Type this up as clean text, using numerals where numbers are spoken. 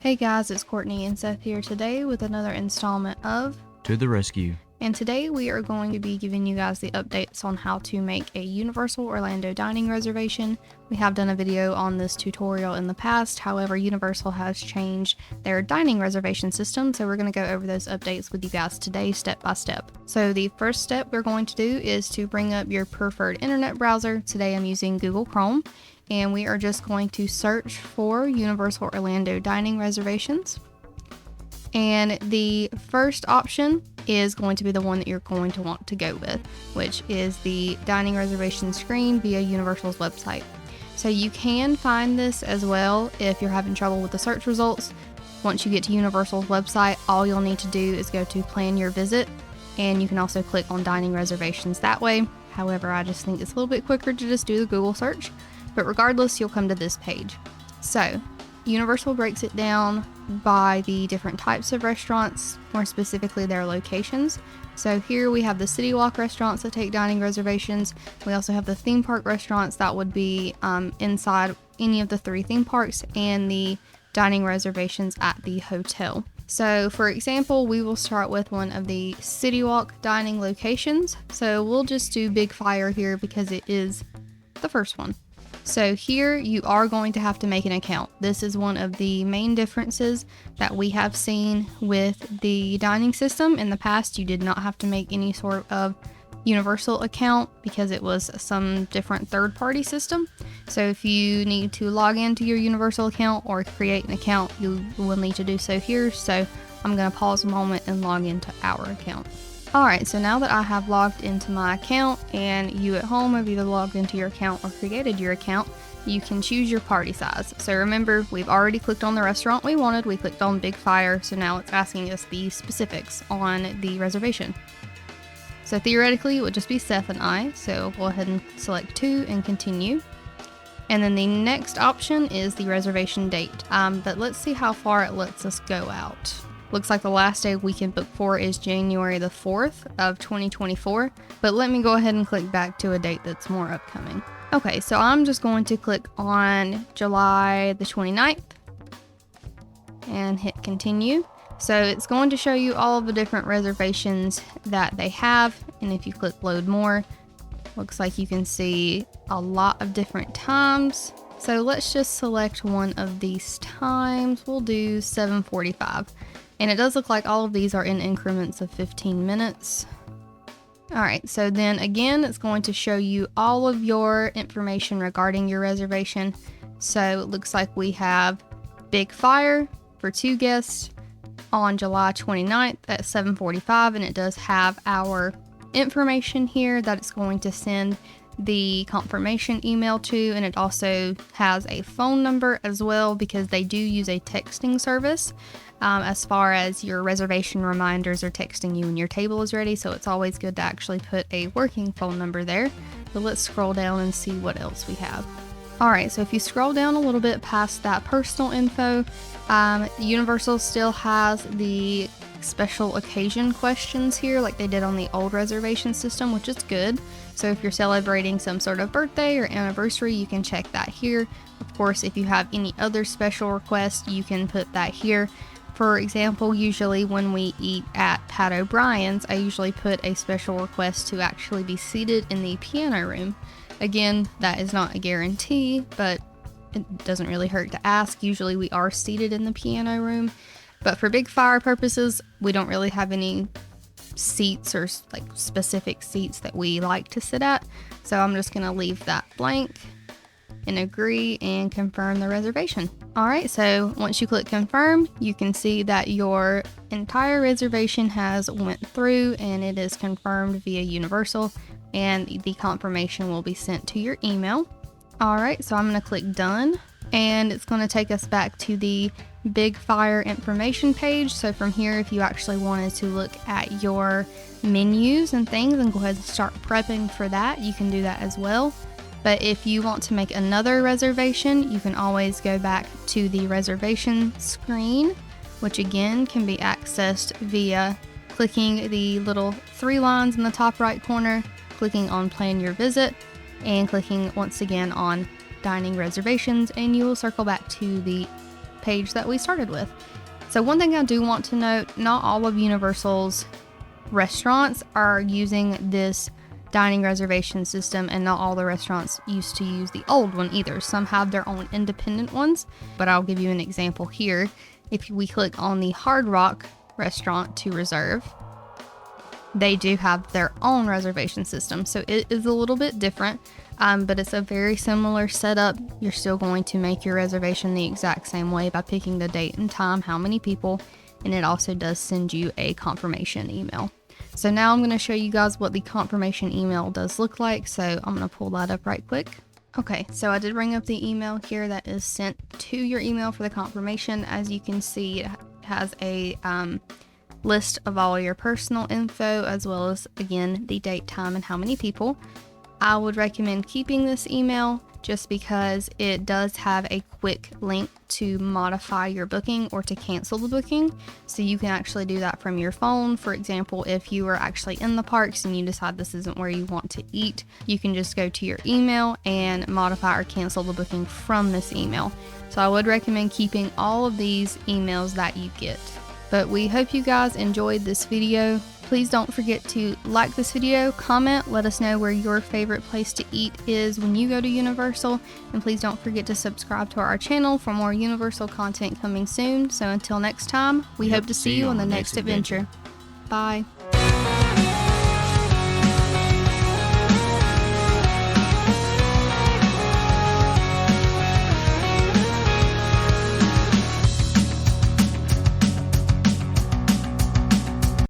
Hey guys, it's Courtney and Seth here today with another installment of To the Rescue. And today we are going to be giving you guys the updates on how to make a Universal Orlando dining reservation. We have done a video on this tutorial in the past, however Universal has changed their dining reservation system, so we're going to go over those updates with you guys today step by step. So the first step we're going to do is to bring up your preferred internet browser. Today I'm using Google Chrome, and we are just going to search for Universal Orlando dining reservations. And the first option is going to be the one that you're going to want to go with, which is the dining reservation screen via Universal's website. So you can find this as well if you're having trouble with the search results. Once you get to Universal's website, all you'll need to do is go to plan your visit, and you can also click on dining reservations that way. However, I just think it's a little bit quicker to just do the Google search, but regardless, you'll come to this page. So Universal breaks it down by the different types of restaurants, more specifically their locations. So here we have the City Walk restaurants that take dining reservations. We also have the theme park restaurants that would be inside any of the 3 theme parks, and the dining reservations at the hotel. So for example, we will start with one of the City Walk dining locations. So we'll just do Big Fire here because it is the first one. So here you are going to have to make an account. This is one of the main differences that we have seen with the dining system. In the past, you did not have to make any sort of Universal account because it was some different third-party system. So if you need to log into your Universal account or create an account, you will need to do so here. So I'm going to pause a moment and log into our account. Alright, so now that I have logged into my account, and you at home have either logged into your account or created your account, you can choose your party size. So remember, we've already clicked on the restaurant we wanted. We clicked on Big Fire, so now it's asking us the specifics on the reservation. So theoretically, it would just be Seth and I, so go ahead and select 2 and continue. And then the next option is the reservation date, but let's see how far it lets us go out. Looks like the last day we can book for is January the 4th of 2024, but let me go ahead and click back to a date that's more upcoming. Okay, so I'm just going to click on July the 29th and hit continue. So it's going to show you all of the different reservations that they have, and if you click load more, looks like you can see a lot of different times. So let's just select one of these times. We'll do 7:45. And it does look like all of these are in increments of 15 minutes. Alright, so then again, it's going to show you all of your information regarding your reservation. So it looks like we have Big Fire for 2 guests on July 29th at 7:45, and it does have our information here that it's going to send the confirmation email to, and it also has a phone number as well because they do use a texting service as far as your reservation reminders are texting you when your table is ready, so it's always good to actually put a working phone number there. But let's scroll down and see what else we have. Alright, so if you scroll down a little bit past that personal info, Universal still has the special occasion questions here like they did on the old reservation system, which is good. So if you're celebrating some sort of birthday or anniversary, you can check that here. Of course, if you have any other special requests, you can put that here. For example, usually when we eat at Pat O'Brien's, I usually put a special request to actually be seated in the piano room. Again, that is not a guarantee, but it doesn't really hurt to ask. Usually we are seated in the piano room, but for Big Fire purposes, we don't really have any seats or like specific seats that we like to sit at. So I'm just gonna leave that blank and agree and confirm the reservation. Alright, so once you click confirm, you can see that your entire reservation has went through and it is confirmed via Universal, and the confirmation will be sent to your email. Alright, so I'm going to click done, and it's going to take us back to the Big Fire information page. So from here, if you actually wanted to look at your menus and things and go ahead and start prepping for that, you can do that as well. But if you want to make another reservation, you can always go back to the reservation screen, which again can be accessed via clicking the little 3 lines in the top right corner, clicking on plan your visit, and clicking once again on dining reservations, and you will circle back to the page that we started with. So one thing I do want to note, not all of Universal's restaurants are using this dining reservation system, and not all the restaurants used to use the old one either. Some have their own independent ones, but I'll give you an example here. If we click on the Hard Rock restaurant to reserve, they do have their own reservation system. So it is a little bit different, but it's a very similar setup. You're still going to make your reservation the exact same way by picking the date and time, how many people, and it also does send you a confirmation email. So now I'm going to show you guys what the confirmation email does look like. So I'm going to pull that up right quick. Okay, so I did bring up the email here that is sent to your email for the confirmation. As you can see, it has a list of all your personal info, as well as, again, the date, time, and how many people. I would recommend keeping this email just because it does have a quick link to modify your booking or to cancel the booking. So you can actually do that from your phone. For example, if you are actually in the parks and you decide this isn't where you want to eat, you can just go to your email and modify or cancel the booking from this email. So I would recommend keeping all of these emails that you get. But we hope you guys enjoyed this video. Please don't forget to like this video, comment, let us know where your favorite place to eat is when you go to Universal, and please don't forget to subscribe to our channel for more Universal content coming soon. So until next time, we hope to see you on the next adventure. Bye.